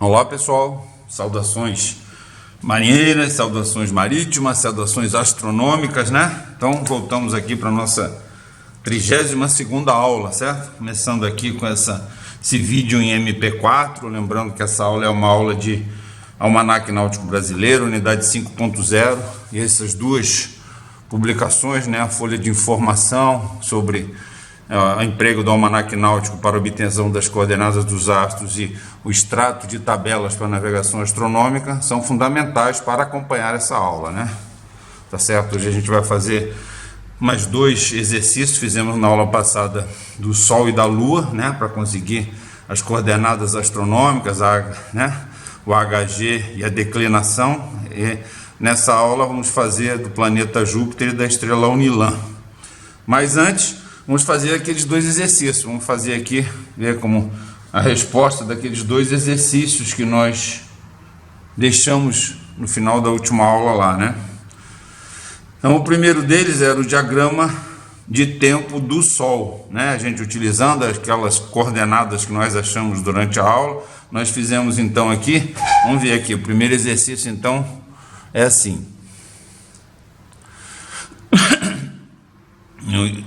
Olá pessoal, saudações marinheiras, saudações marítimas, saudações astronômicas, né? Então voltamos aqui para a nossa 32ª aula, certo? Começando aqui com esse vídeo em MP4, lembrando que essa aula é uma aula de Almanaque Náutico Brasileiro, unidade 5.0, e essas duas publicações, né? A folha de informação sobre o emprego do Almanaque Náutico para obtenção das coordenadas dos astros e o extrato de tabelas para navegação astronômica são fundamentais para acompanhar essa aula, né? Tá certo? Hoje a gente vai fazer mais dois exercícios. Fizemos na aula passada do Sol e da Lua, né? Para conseguir as coordenadas astronômicas, né? O HG e a declinação. E nessa aula vamos fazer do planeta Júpiter e da estrela Unilã. Mas antes, vamos fazer aqueles dois exercícios. Vamos fazer aqui, ver como a resposta daqueles dois exercícios que nós deixamos no final da última aula lá, né? Então, o primeiro deles era o diagrama de tempo do Sol, né? A gente utilizando aquelas coordenadas que nós achamos durante a aula. Nós fizemos então aqui, vamos ver aqui, o primeiro exercício então é assim.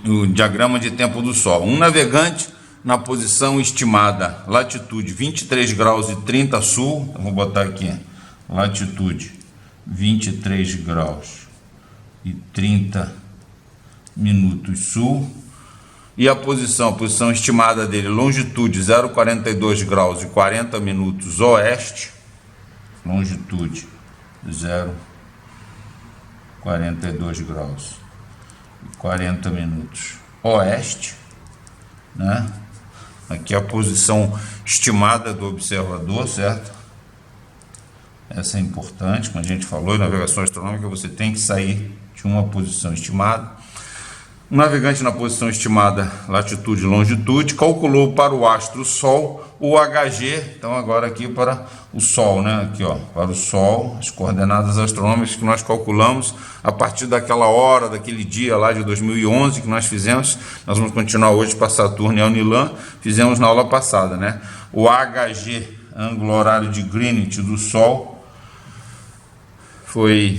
O diagrama de tempo do Sol. Um navegante na posição estimada, latitude 23 graus e 30 sul, eu vou botar aqui, latitude 23 graus e 30 minutos sul, e a posição estimada dele, longitude 0,42 graus e 40 minutos oeste, longitude 0,42 graus 40 minutos oeste, né? Aqui a posição estimada do observador, certo? Essa é importante, como a gente falou, em navegação astronômica você tem que sair de uma posição estimada. O navegante na posição estimada, latitude e longitude, calculou para o astro Sol o HG, então agora aqui para o Sol, né? Aqui ó, para o Sol, as coordenadas astronômicas que nós calculamos a partir daquela hora, daquele dia lá de 2011 que nós fizemos. Nós vamos continuar hoje para Saturno e Unilã, fizemos na aula passada, né? O HG, ângulo horário de Greenwich do Sol, foi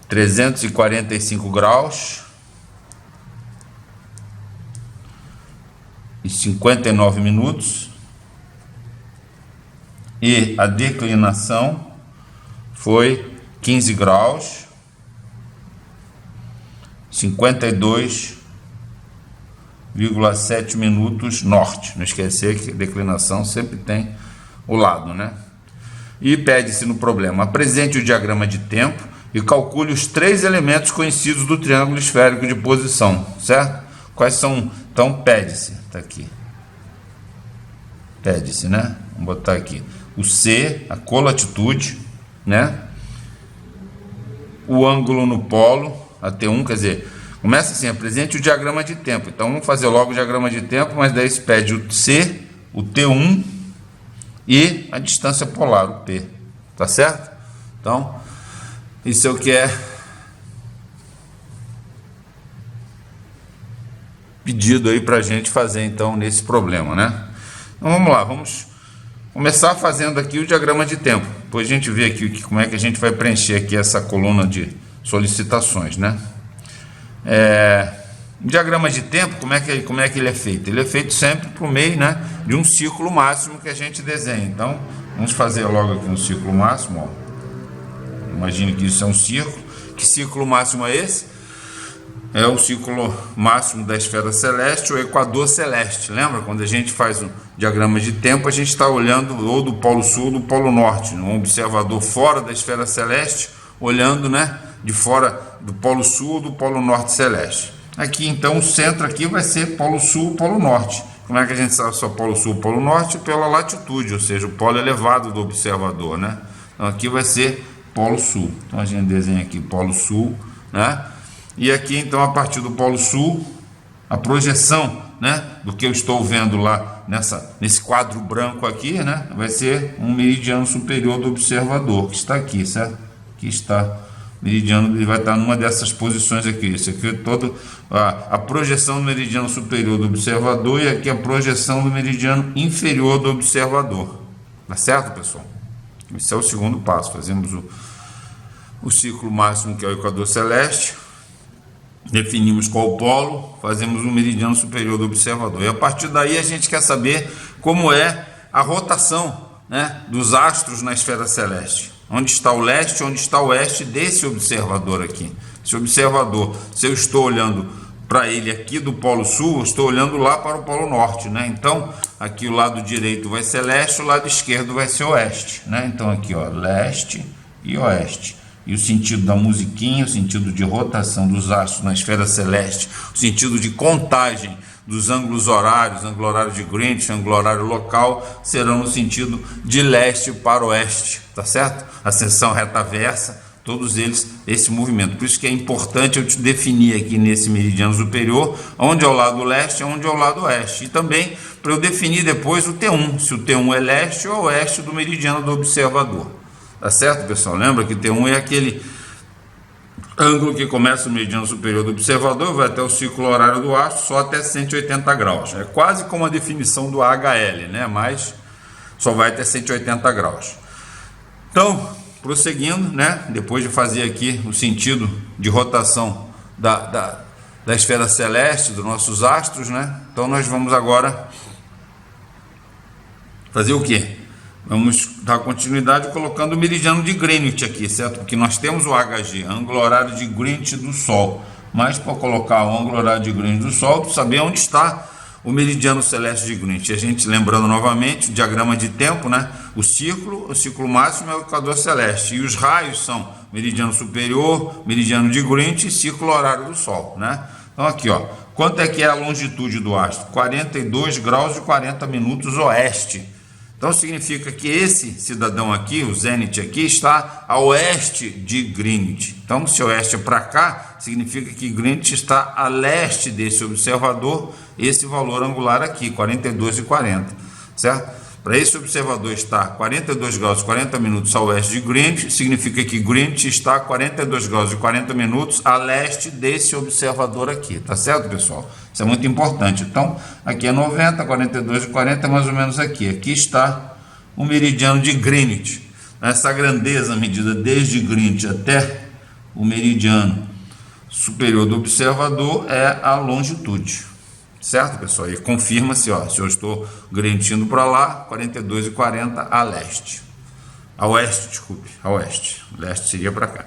345 graus e 59 minutos, e a declinação foi 15 graus 52,7 minutos norte. Não esquecer que a declinação sempre tem o lado, né? E pede-se no problema: apresente o diagrama de tempo e calcule os três elementos conhecidos do triângulo esférico de posição, certo? Quais são? Então pede-se, tá aqui, pede-se, né? Vamos botar aqui o C, a colatitude, né? O ângulo no polo, a T1, quer dizer, começa assim: apresente o diagrama de tempo. Então vamos fazer logo o diagrama de tempo, mas daí se pede o C, o T1 e a distância polar, o P, tá certo? Então, isso é o que é pedido aí para a gente fazer então nesse problema, né? Então vamos lá, vamos começar fazendo aqui o diagrama de tempo. Depois a gente vê aqui como é que a gente vai preencher aqui essa coluna de solicitações, né? O diagrama de tempo, como é que ele é feito? Ele é feito sempre por meio, né, de um ciclo máximo que a gente desenha. Então vamos fazer logo aqui um ciclo máximo, ó. Imagine que isso é um círculo. Que ciclo máximo é esse? É o ciclo máximo da esfera celeste, o equador celeste. Lembra? Quando a gente faz um diagrama de tempo, a gente está olhando ou do polo sul ou do polo norte, um observador fora da esfera celeste, olhando, né, de fora do polo sul ou do polo norte celeste. Aqui então o centro aqui vai ser polo sul, polo norte. Como é que a gente sabe só polo sul, polo norte? Pela latitude, ou seja, o polo elevado do observador, né? Então aqui vai ser polo sul. Então a gente desenha aqui polo sul, né? E aqui então a partir do polo sul, a projeção, né, do que eu estou vendo lá nesse quadro branco aqui, né, vai ser um meridiano superior do observador, que está aqui, certo? Aqui está o meridiano, ele vai estar numa dessas posições aqui. Isso aqui é todo a projeção do meridiano superior do observador, e aqui a projeção do meridiano inferior do observador. Tá certo, pessoal? Esse é o segundo passo. Fazemos o círculo máximo, que é o equador celeste, definimos qual o polo, fazemos o meridiano superior do observador. E a partir daí a gente quer saber como é a rotação, né, dos astros na esfera celeste. Onde está o leste, onde está o oeste desse observador aqui. Esse observador, se eu estou olhando para ele aqui do polo sul, eu estou olhando lá para o polo norte, né? Então, aqui o lado direito vai ser leste, o lado esquerdo vai ser oeste, né? Então aqui, ó, leste e oeste. E o sentido da musiquinha, o sentido de rotação dos astros na esfera celeste, o sentido de contagem dos ângulos horários, ângulo horário de Greenwich, ângulo horário local, serão no sentido de leste para oeste, tá certo? Ascensão reta versa, todos eles esse movimento. Por isso que é importante eu te definir aqui nesse meridiano superior onde é o lado leste e onde é o lado oeste. E também para eu definir depois o T1, se o T1 é leste ou oeste do meridiano do observador. Tá certo, pessoal? Lembra que T1 é aquele ângulo que começa no meridiano superior do observador, vai até o círculo horário do astro, só até 180 graus. É quase como a definição do HL, né? Mas só vai até 180 graus. Então, prosseguindo, né? Depois de fazer aqui o sentido de rotação da esfera celeste, dos nossos astros, né? Então, nós vamos agora fazer o quê? Vamos dar continuidade colocando o meridiano de Greenwich aqui, certo? Porque nós temos o HG, ângulo horário de Greenwich do Sol. Mas para colocar o ângulo horário de Greenwich do Sol, tu saber onde está o meridiano celeste de Greenwich. A gente, lembrando novamente, o diagrama de tempo, né? O círculo máximo é o equador celeste. E os raios são meridiano superior, meridiano de Greenwich e círculo horário do Sol, né? Então aqui, ó. Quanto é que é a longitude do astro? 42 graus e 40 minutos oeste. Então significa que esse cidadão aqui, o zênite aqui, está a oeste de Greenwich. Então, se oeste é para cá, significa que Greenwich está a leste desse observador, esse valor angular aqui, 42,40, certo? Para esse observador estar 42 graus e 40 minutos a oeste de Greenwich, significa que Greenwich está a 42 graus e 40 minutos a leste desse observador aqui, tá certo, pessoal? Isso é muito importante. Então, aqui é 90, 42 e 40, mais ou menos aqui. Aqui está o meridiano de Greenwich. Essa grandeza medida desde Greenwich até o meridiano superior do observador é a longitude. Certo, pessoal? E confirma-se, ó, se eu estou Greenwichindo para lá, 42 e 40 a leste. A oeste, desculpe, a oeste. Leste seria para cá.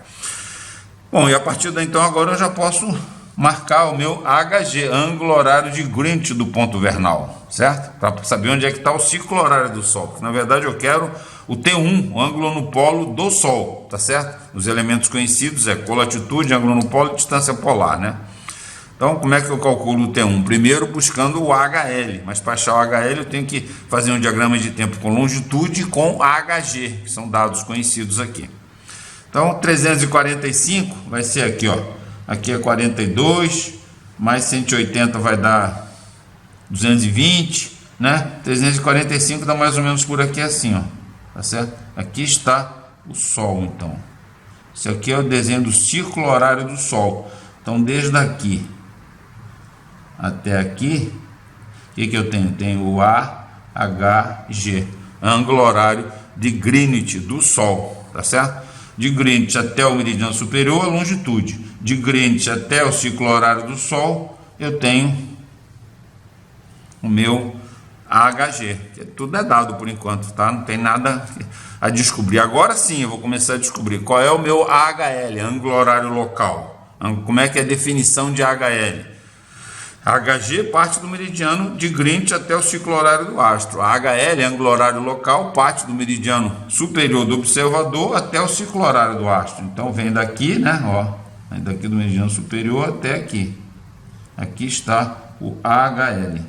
Bom, e a partir daí, então, agora eu já posso marcar o meu HG, ângulo horário de Greenwich do ponto vernal, certo? Para saber onde é que está o ciclo horário do Sol. Porque, na verdade, eu quero o T1, o ângulo no polo do Sol, tá certo? Os elementos conhecidos é colatitude, ângulo no polo e distância polar, né? Então, como é que eu calculo o T1? Primeiro, buscando o HL, mas para achar o HL eu tenho que fazer um diagrama de tempo com longitude e com HG, que são dados conhecidos aqui. Então, 345 vai ser aqui, ó. Aqui é 42, mais 180 vai dar 220, né? 345 dá mais ou menos por aqui assim, ó. Tá certo? Aqui está o Sol, então. Isso aqui é o desenho do círculo horário do Sol. Então, desde aqui até aqui, o que eu tenho? Tenho o AHG, ângulo horário de Greenwich do Sol, tá certo? De Greenwich até o meridiano superior, a longitude. De Greenwich até o ciclo horário do Sol, eu tenho o meu AHG, que tudo é dado por enquanto, tá? Não tem nada a descobrir. Agora sim eu vou começar a descobrir qual é o meu AHL, ângulo horário local. Como é que é a definição de HL? HG parte do meridiano de Greenwich até o ciclo horário do astro. A HL, ângulo horário local, parte do meridiano superior do observador até o ciclo horário do astro. Então vem daqui, né? Ó, vem daqui do meridiano superior até aqui. Aqui está o HL.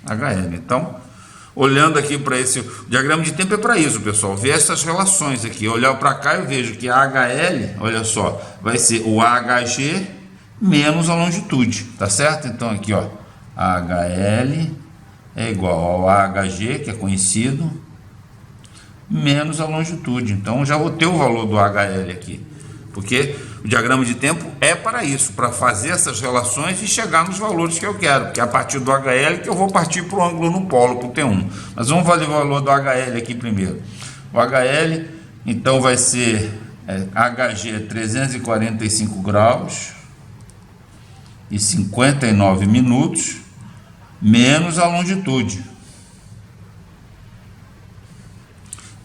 HL. Então, olhando aqui para esse o diagrama de tempo é para isso, pessoal. Ver essas relações aqui. Olhar para cá eu vejo que a HL, olha só, vai ser o HG menos a longitude, tá certo? Então aqui, ó, HL é igual ao AHG, que é conhecido, menos a longitude. Então já vou ter o valor do HL aqui, porque o diagrama de tempo é para isso, para fazer essas relações e chegar nos valores que eu quero, porque é a partir do HL que eu vou partir para o ângulo no polo, para o T1. Mas vamos fazer o valor do HL aqui primeiro. O HL, então, vai ser HG 345 graus e 59 minutos, menos a longitude,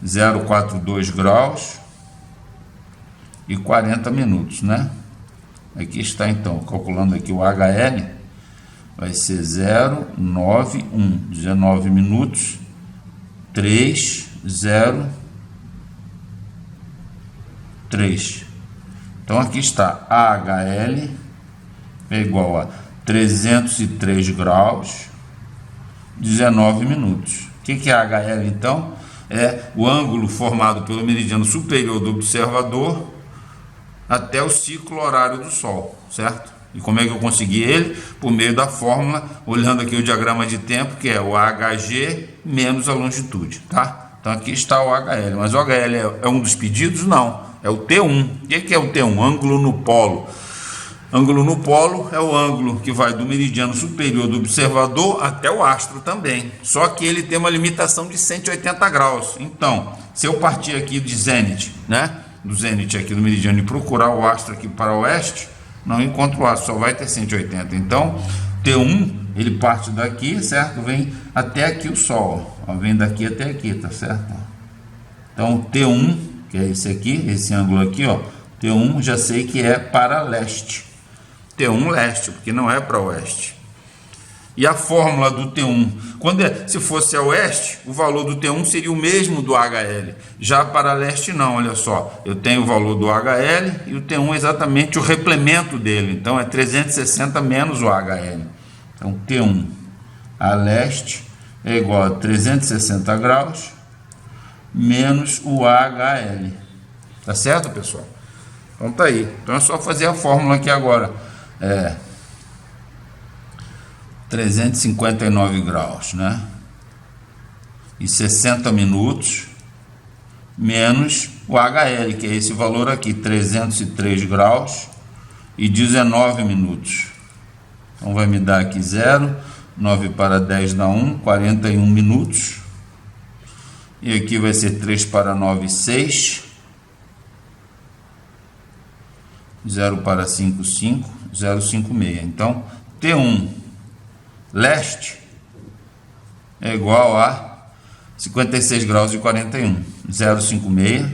042 graus e 40 minutos, né? Aqui está, então, calculando aqui o HL, vai ser 091, 19 minutos, 303. Então, aqui está, HL é igual a 303 graus, 19 minutos. O que é HL, então? É o ângulo formado pelo meridiano superior do observador até o ciclo horário do Sol, certo? E como é que eu consegui ele? Por meio da fórmula, olhando aqui o diagrama de tempo, que é o HG menos a longitude, tá? Então aqui está o HL, mas o HL é um dos pedidos? Não, é o T1. O que é o T1? Ângulo no polo. Ângulo no polo é o ângulo que vai do meridiano superior do observador até o astro também. Só que ele tem uma limitação de 180 graus. Então, se eu partir aqui de zênite, né? Do zênite aqui do meridiano e procurar o astro aqui para o oeste, não encontro o astro, só vai ter 180. Então, T1, ele parte daqui, certo? Vem até aqui o Sol, ó. Vem daqui até aqui, tá certo? Então, T1, que é esse aqui, esse ângulo aqui, ó. T1 já sei que é para leste. T1 leste, porque não é para oeste. E a fórmula do T1, se fosse a oeste, o valor do T1 seria o mesmo do HL. Já para leste não, olha só. Eu tenho o valor do HL e o T1 é exatamente o replemento dele. Então é 360 menos o HL. Então T1 a leste é igual a 360 graus menos o HL. Tá certo, pessoal? Então tá aí. Então é só fazer a fórmula aqui agora. 359 graus, né? E 60 minutos menos o HL, que é esse valor aqui, 303 graus e 19 minutos. Então vai me dar aqui 0, 9 para 10 dá 1, 41 minutos. E aqui vai ser 3 para 9, 6. 0 para 5, 5, 056. Então, T1 leste é igual a 56 graus e 41. 056,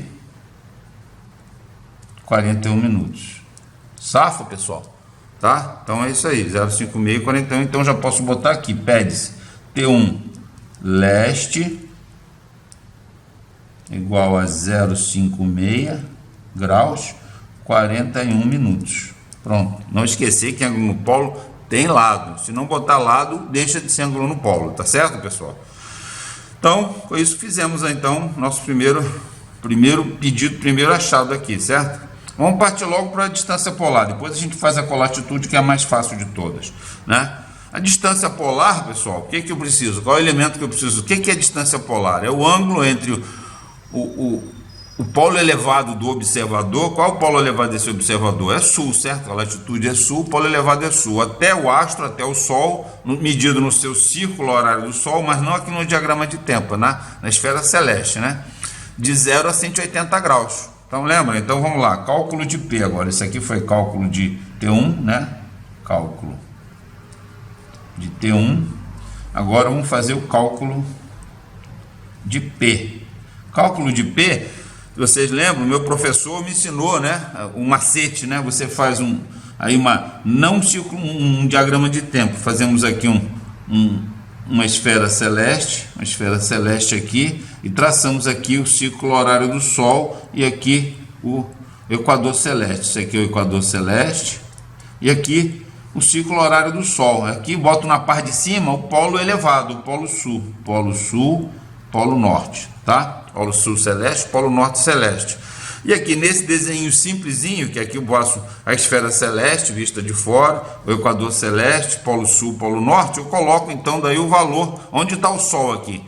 41 minutos. Safa, pessoal? Tá? Então é isso aí, 056 e 41. Então já posso botar aqui, pede-se T1 leste igual a 056 graus, 41 minutos. Pronto. Não esquecer que ângulo no polo tem lado. Se não botar lado, deixa de ser ângulo no polo. Tá certo, pessoal? Então, foi isso que fizemos, então, nosso primeiro pedido, primeiro achado aqui, certo? Vamos partir logo para a distância polar. Depois a gente faz a colatitude, que é a mais fácil de todas, né? A distância polar, pessoal, o que eu preciso? Qual é o elemento que eu preciso? O que é a distância polar? É o ângulo entre o polo elevado do observador. Qual é o polo elevado desse observador? É sul, certo? A latitude é sul, o polo elevado é sul. Até o astro, até o Sol, medido no seu círculo horário do Sol, mas não aqui no diagrama de tempo, na esfera celeste, né? De 0 a 180 graus. Então, lembra? Então, vamos lá. Cálculo de P agora. Esse aqui foi cálculo de T1, né? Cálculo de T1. Agora, vamos fazer o cálculo de P. Cálculo de P, vocês lembram? Meu professor me ensinou, né? Um macete, né? Você faz um diagrama de tempo. Fazemos aqui uma esfera celeste aqui, e traçamos aqui o ciclo horário do Sol e aqui o equador celeste. Isso aqui é o equador celeste e aqui o ciclo horário do Sol. Aqui boto na parte de cima o polo elevado, o polo sul, polo norte, tá? Polo sul celeste, polo norte celeste. E aqui nesse desenho simplesinho, que aqui eu boto a esfera celeste vista de fora, o equador celeste, polo sul, polo norte, eu coloco então daí o valor, onde está o Sol aqui?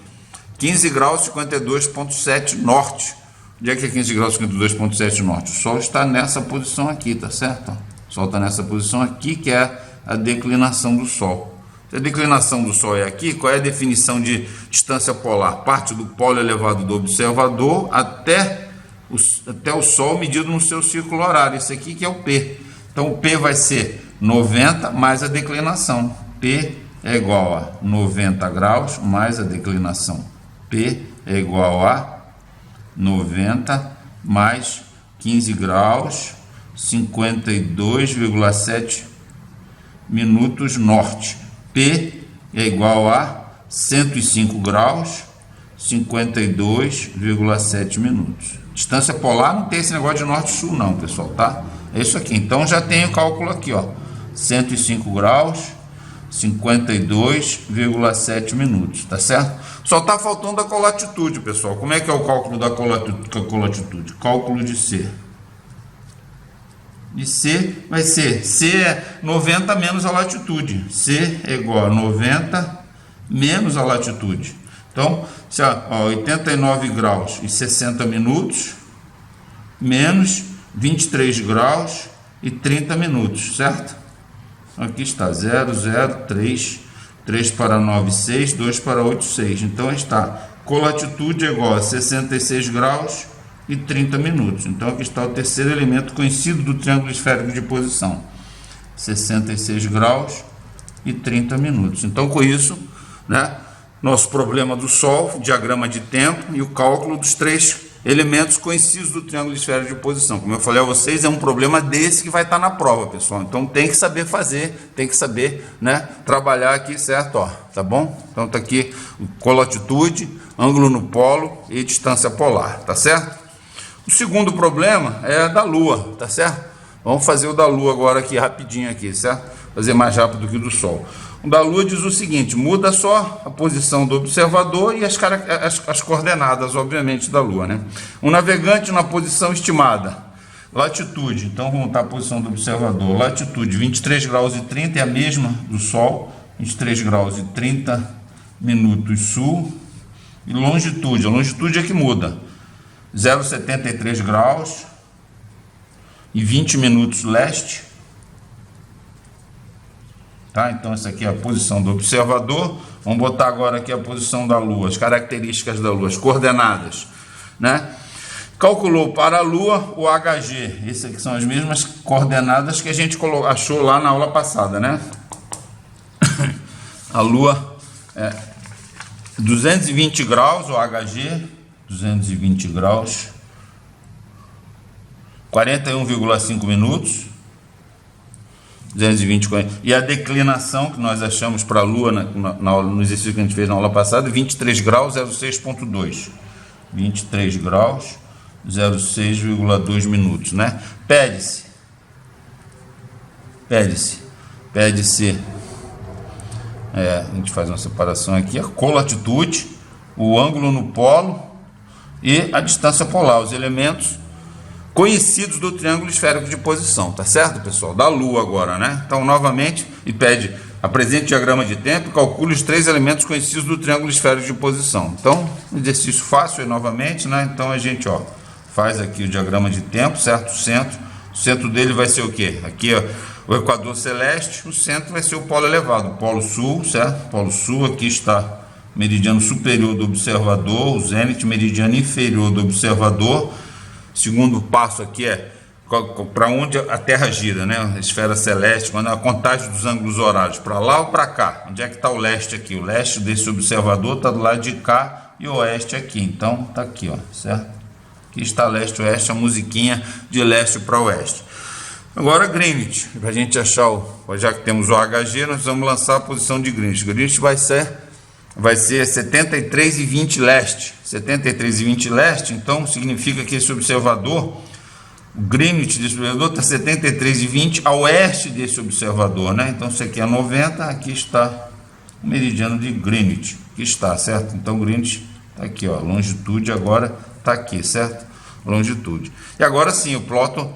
15 graus 52,7 norte. Onde é que é 15 graus 52,7 norte? O Sol está nessa posição aqui, tá certo? O Sol está nessa posição aqui, que é a declinação do Sol. Se a declinação do Sol é aqui, qual é a definição de distância polar? Parte do polo elevado do observador até o Sol medido no seu círculo horário. Esse aqui que é o P. Então, o P vai ser 90 mais a declinação. P é igual a 90 graus mais a declinação. P é igual a 90 mais 15 graus, 52,7 minutos norte. P é igual a 105 graus, 52,7 minutos. Distância polar não tem esse negócio de norte e sul não, pessoal, tá? É isso aqui. Então já tem o cálculo aqui, ó. 105 graus, 52,7 minutos, tá certo? Só tá faltando a colatitude, pessoal. Como é que é o cálculo da colatitude? Cálculo de C. De C vai ser, C é 90 menos a latitude. C é igual a 90 menos a latitude. Então, se, ó, 89 graus e 60 minutos menos 23 graus e 30 minutos, certo? Aqui está 0, 0, 3, 3 para 9, 6, 2 para 8, 6. Então está, colatitude é igual a 66 graus e 30 minutos. Então aqui está o terceiro elemento conhecido do triângulo esférico de posição. 66 graus e 30 minutos. Então com isso, né, nosso problema do Sol, diagrama de tempo e o cálculo dos três elementos conhecidos do triângulo esférico de posição. Como eu falei a vocês, é um problema desse que vai estar na prova, pessoal. Então tem que saber fazer, tem que saber, né, trabalhar aqui, certo? Ó, tá bom? Então tá aqui colatitude, ângulo no polo e distância polar, tá certo? O segundo problema é da Lua, tá certo? Vamos fazer o da Lua agora aqui, rapidinho aqui, certo? Fazer mais rápido que o do Sol. O da Lua diz o seguinte, muda só a posição do observador e as coordenadas, obviamente, da Lua, né? Um navegante na posição estimada, latitude, então vamos botar a posição do observador, latitude 23 graus e 30 é a mesma do Sol, 23 graus e 30 minutos sul, e longitude, a longitude é que muda, 0,73 graus e 20 minutos leste, tá? Então essa aqui é a posição do observador. Vamos botar agora aqui a posição da Lua, as características da Lua, as coordenadas, né? Calculou para a Lua o HG, essas aqui são as mesmas coordenadas que a gente achou lá na aula passada, né? A Lua é 220 graus, o HG, 220 graus, 41,5 minutos, 220, e a declinação que nós achamos para a Lua no exercício que a gente fez na aula passada, 23 graus, 06,2, 23 graus, 06,2 minutos, né? Pede-se, a gente faz uma separação aqui, a colatitude, o ângulo no polo e a distância polar, os elementos conhecidos do triângulo esférico de posição, tá certo, pessoal? Da Lua agora, né? Então, novamente, e pede, apresente o diagrama de tempo e calcule os três elementos conhecidos do triângulo esférico de posição. Então, exercício fácil aí novamente, né? Então, a gente, ó, faz aqui o diagrama de tempo, certo? O centro dele vai ser o quê? Aqui, ó, o equador celeste, o centro vai ser o polo elevado, o polo sul, certo? Polo sul, aqui está meridiano superior do observador, o zênite, meridiano inferior do observador. Segundo passo aqui é para onde a Terra gira, né? A esfera celeste, quando a contagem dos ângulos horários, para lá ou para cá? Onde é que está o leste aqui? O leste desse observador está do lado de cá e o oeste aqui. Então está aqui, ó, certo? Aqui está leste e oeste, a musiquinha de leste para oeste. Agora Greenwich, para a gente achar já que temos o HG, nós vamos lançar a posição de Greenwich. Greenwich vai ser 73,20 leste. 73,20 leste, então significa que esse observador, o Greenwich desse observador, está 73,20 a oeste desse observador, né? Então isso aqui é 90, aqui está o meridiano de Greenwich, aqui está, certo? Então Greenwich está aqui, ó, longitude agora está aqui, certo? Longitude. E agora sim, eu ploto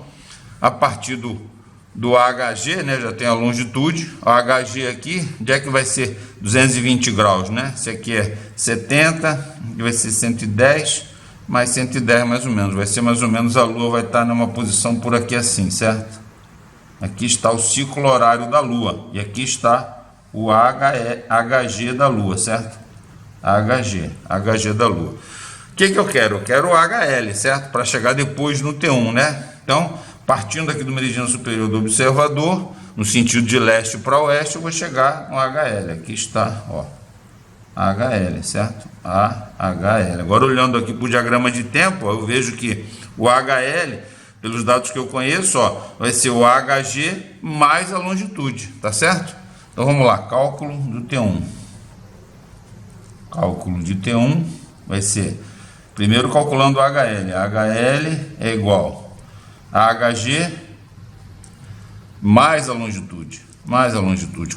a partir do HG, né? Já tem a longitude, o HG aqui, onde é que vai ser 220 graus, né? Esse aqui é 70, aqui vai ser 110, mais 110 mais ou menos, vai ser mais ou menos, a Lua vai estar numa posição por aqui assim, certo? Aqui está o ciclo horário da Lua, e aqui está o HG da Lua, certo? HG da Lua. O que eu quero? Eu quero o HL, certo? Para chegar depois no T1, né? Então, partindo aqui do meridiano superior do observador, no sentido de leste para oeste, eu vou chegar no HL. Aqui está, ó, HL, certo? AHL. Agora, olhando aqui para o diagrama de tempo, eu vejo que o HL, pelos dados que eu conheço, ó, vai ser o HG mais a longitude, tá certo? Então, vamos lá, cálculo do T1. Cálculo de T1 vai ser, primeiro calculando o HL. HL é igual a HG mais a longitude.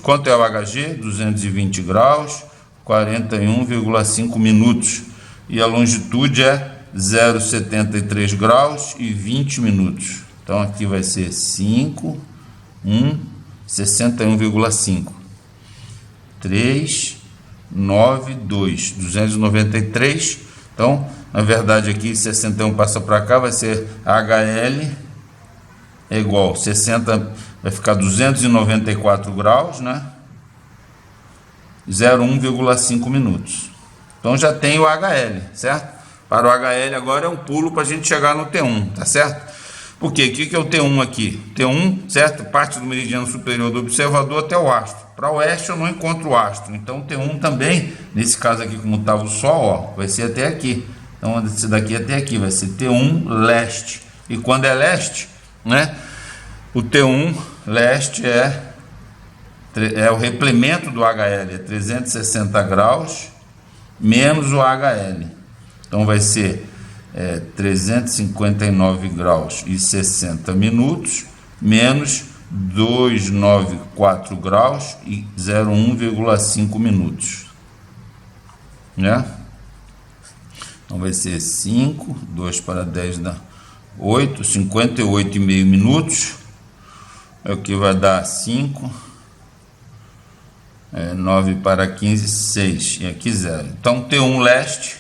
Quanto é o HG? 220 graus, 41,5 minutos. E a longitude é 0,73 graus e 20 minutos. Então, aqui vai ser 5, 61,5. 3, 9, 2, 293. Então, na verdade, aqui 61 passa para cá, vai ser HL é igual 60, vai ficar 294 graus, né? 01,5 minutos. Então já tem o HL, certo? Para o HL agora é um pulo para a gente chegar no T1, tá certo? Por quê? O que é o T1 aqui? T1, certo? Parte do meridiano superior do observador até o astro. Para o oeste eu não encontro o astro. Então o T1 também, nesse caso aqui como estava o Sol, ó, vai ser até aqui. Então esse daqui até aqui vai ser T1 leste. E quando é leste, né? O T1 leste é o replemento do HL, é 360 graus menos o HL. Então vai ser 359 graus e 60 minutos menos 294 graus e 01,5 minutos, né? Então vai ser 5, 2 para 10 dá 8, 58,5 minutos, é o que vai dar 5, 9 para 15, 6, e aqui 0. Então T1 leste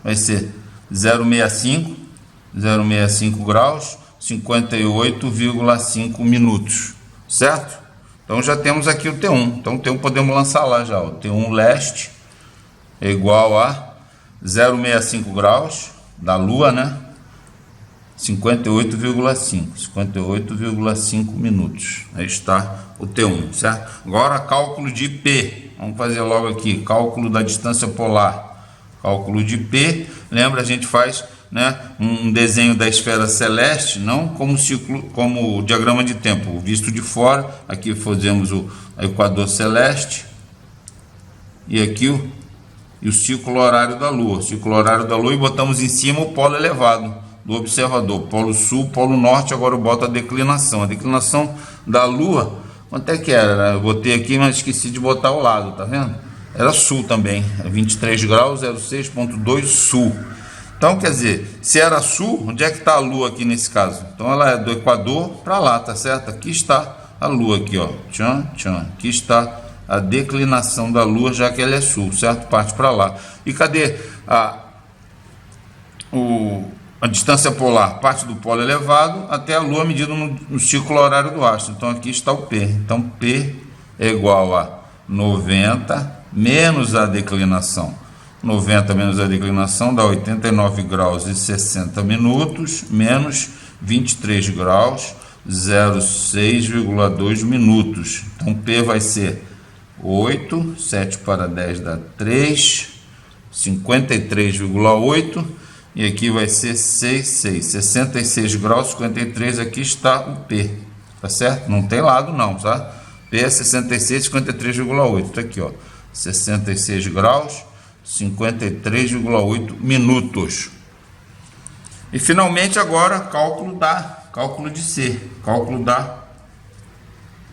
vai ser 0,65 graus, 58,5 minutos, certo? Então já temos aqui o T1. Então o T1 podemos lançar lá já. O T1 leste é igual a 0,65 graus da Lua, né? 58,5 minutos. Aí está o T1, certo? Agora cálculo de P. Vamos fazer logo aqui, cálculo da distância polar. Cálculo de P, lembra, a gente faz, né, um desenho da esfera celeste, não como ciclo, como o diagrama de tempo, visto de fora. Aqui fazemos o equador celeste e aqui o ciclo horário da Lua. Ciclo horário da Lua, e botamos em cima o polo elevado do observador, polo sul, polo norte. Agora eu boto a declinação. A declinação da Lua, quanto é que era? Eu botei aqui, mas esqueci de botar ao lado, tá vendo? Era sul também, 23 graus, 06,2 sul. Então, quer dizer, se era sul, onde é que está a Lua aqui nesse caso? Então, ela é do Equador para lá, tá certo? Aqui está a Lua, aqui, ó. Tchan, tchan. Aqui está a declinação da Lua, já que ela é sul, certo? Parte para lá. E cadê a distância polar? Parte do polo elevado até a Lua, medida no ciclo horário do astro. Então, aqui está o P. Então, P é igual a 90 menos a declinação. 90 menos a declinação dá 89 graus e 60 minutos menos 23 graus, 06,2 minutos. Então P vai ser 8, 7 para 10 dá 3, 53,8, e aqui vai ser 66 graus, 53, aqui está o P, tá certo? Não tem lado não, tá? P é 66, 53,8, tá aqui, ó. 66 graus, 53,8 minutos. E finalmente agora cálculo de C, cálculo da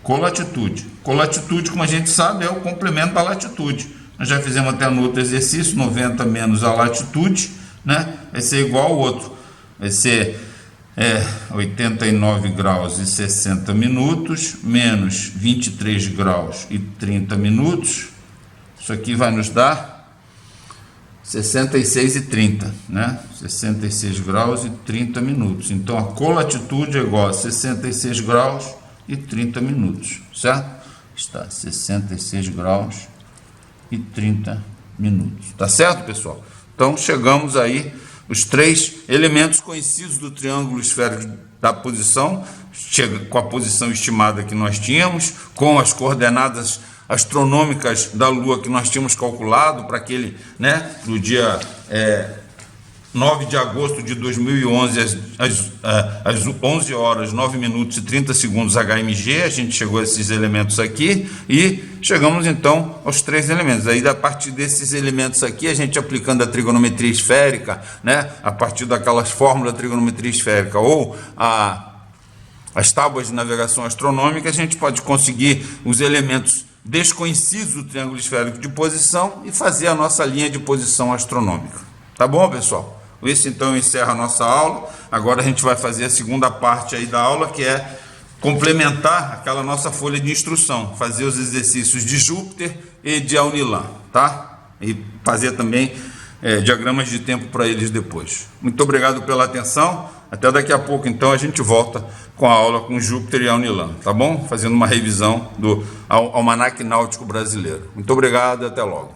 colatitude. Colatitude, como a gente sabe, é o complemento da latitude. Nós já fizemos até no outro exercício, 90 menos a latitude, né? Vai ser igual ao outro. Vai ser 89 graus e 60 minutos menos 23 graus e 30 minutos. Isso aqui vai nos dar 66 e 30, né? 66 graus e 30 minutos. Então, a colatitude é igual a 66 graus e 30 minutos, certo? está 66 graus e 30 minutos. Tá certo, pessoal? Então chegamos aí os 3 elementos conhecidos do triângulo esférico da posição, chega com a posição estimada que nós tínhamos, com as coordenadas astronômicas da Lua que nós tínhamos calculado para aquele, né, no dia 9 de agosto de 2011, às 11 horas, 9 minutos e 30 segundos HMG, a gente chegou a esses elementos aqui e chegamos então aos 3 elementos. Aí, a partir desses elementos aqui, a gente aplicando a trigonometria esférica, né, a partir daquelas fórmulas da trigonometria esférica ou as tábuas de navegação astronômica, a gente pode conseguir os elementos desconhecidos do triângulo esférico de posição e fazer a nossa linha de posição astronômica. Tá bom, pessoal? Esse então encerra a nossa aula. Agora a gente vai fazer a segunda parte aí da aula, que é complementar aquela nossa folha de instrução, fazer os exercícios de Júpiter e de Alnilam, tá? E fazer também diagramas de tempo para eles depois. Muito obrigado pela atenção. Até daqui a pouco, então, a gente volta com a aula com Júpiter e Alnilam, tá bom? Fazendo uma revisão do Almanaque Náutico Brasileiro. Muito obrigado e até logo.